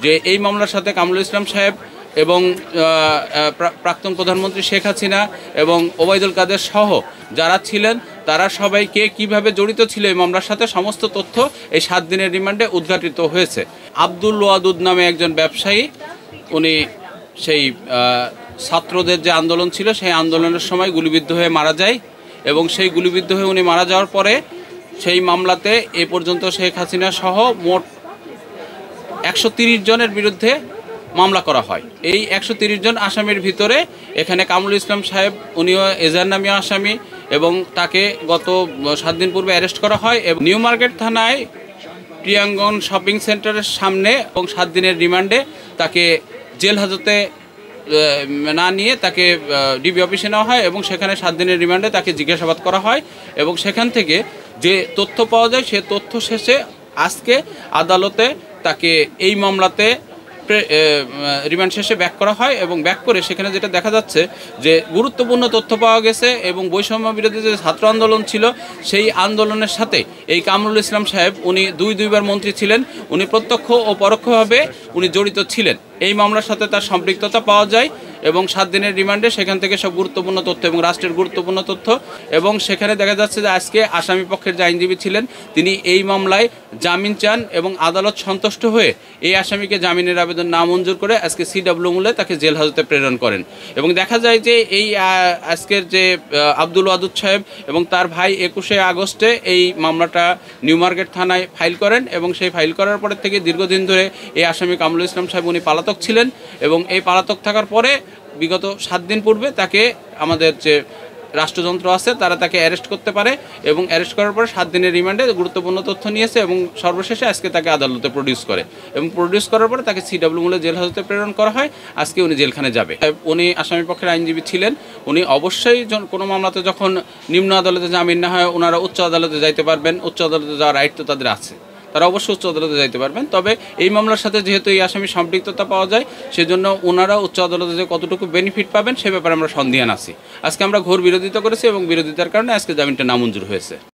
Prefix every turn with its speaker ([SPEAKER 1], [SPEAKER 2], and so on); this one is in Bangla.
[SPEAKER 1] যে এই মামলার সাথে কামরুল ইসলাম সাহেব এবং প্রাক্তন প্রধানমন্ত্রী শেখ হাসিনা এবং ওবায়দুল কাদের সহ যারা ছিলেন তারা সবাই কে কীভাবে জড়িত ছিল এই মামলার সাথে সমস্ত তথ্য এই 7 দিনের রিমান্ডে উদ্ঘাটিত হয়েছে। আব্দুল ওয়াদুদ নামে একজন ব্যবসায়ী, উনি সেই ছাত্রদের যে আন্দোলন ছিল সেই আন্দোলনের সময় গুলিবিদ্ধ হয়ে মারা যায় এবং সেই গুলিবিদ্ধ হয়ে উনি মারা যাওয়ার পরে সেই মামলাতে এ পর্যন্ত শেখ হাসিনা সহ মোট 130 জনের বিরুদ্ধে মামলা করা হয়। এই 130 জন আসামির ভিতরে এখানে কামরুল ইসলাম সাহেব উনিও এজাহার নামীয় আসামি এবং তাকে গত 7 দিন পূর্বে অ্যারেস্ট করা হয় এবং নিউ মার্কেট থানায় প্রিয়াঙ্গন শপিং সেন্টারের সামনে এবং 7 দিনের রিমান্ডে তাকে জেল হাজতে না নিয়ে তাকে ডিবি অফিসে নেওয়া হয় এবং সেখানে 7 দিনের রিমান্ডে তাকে জিজ্ঞাসাবাদ করা হয় এবং সেখান থেকে যে তথ্য পাওয়া যায় সে তথ্য শেষে আজকে আদালতে তাকে এই মামলাতে রিমান্ড শেষে ব্যাক করা হয় এবং ব্যাক করে সেখানে যেটা দেখা যাচ্ছে যে গুরুত্বপূর্ণ তথ্য পাওয়া গেছে এবং বৈষম্য বিরোধী যে ছাত্র আন্দোলন ছিল সেই আন্দোলনের সাথে এই কামরুল ইসলাম সাহেব উনি দুইবার মন্ত্রী ছিলেন, উনি প্রত্যক্ষ ও পরোক্ষভাবে উনি জড়িত ছিলেন। এই মামলার সাথে তার সম্পৃক্ততা পাওয়া যায় এবং 7 দিনের রিমান্ডে সেখান থেকে সব গুরুত্বপূর্ণ তথ্য এবং রাষ্ট্রের গুরুত্বপূর্ণ তথ্য এবং সেখানে দেখা যাচ্ছে যে আজকে আসামি পক্ষের যে আইনজীবী ছিলেন তিনি এই মামলায় জামিন চান এবং আদালত সন্তুষ্ট হয়ে এই আসামিকে জামিনের আবেদন নামঞ্জুর করে আজকে সিডব্লিউ মূলে তাকে জেল হাজতে প্রেরণ করেন এবং দেখা যায় যে এই আজকের যে আব্দুল ওয়াদুদ সাহেব এবং তার ভাই 21শে আগস্টে এই মামলাটা নিউ মার্কেট থানায় ফাইল করেন এবং সেই ফাইল করার পরে থেকে দীর্ঘদিন ধরে এই আসামি কামরুল ইসলাম সাহেব উনি পালাতক ছিলেন এবং এই পালাতক থাকার পরে বিগত 7 দিন পূর্বে তাকে আমাদের যে রাষ্ট্রযন্ত্র আছে তারা তাকে অ্যারেস্ট করতে পারে এবং অ্যারেস্ট করার পরে 7 দিনের রিমান্ডে গুরুত্বপূর্ণ তথ্য নিয়েছে এবং সর্বশেষে আজকে তাকে আদালতে প্রডিউস করে এবং প্রডিউস করার পরে তাকে সিডব্লিউ মূলে জেল হাজতে প্রেরণ করা হয়। আজকে উনি জেলখানে যাবে। উনি আসামি পক্ষের আইনজীবী ছিলেন, উনি অবশ্যই কোনো মামলাতে যখন নিম্ন আদালতে জামিন না হয় ওনারা উচ্চ আদালতে যাইতে পারবেন, উচ্চ আদালতে যাওয়ার রাইট তো তাদের আছে, তারা অবশ্যই উচ্চ আদালতে যাইতে পারবেন। তবে এই মামলার সাথে যেহেতু এই আসামির সম্পৃক্ততা পাওয়া যায় সেজন্য ওনারা উচ্চ আদালতে যে কতটুকু বেনিফিট পাবেন সে ব্যাপারে আমরা সন্দিহান আছি। আজকে আমরা ঘোর বিরোধিতা করেছি এবং বিরোধিতার কারণে আজকে জামিনটা নামঞ্জুর হয়েছে।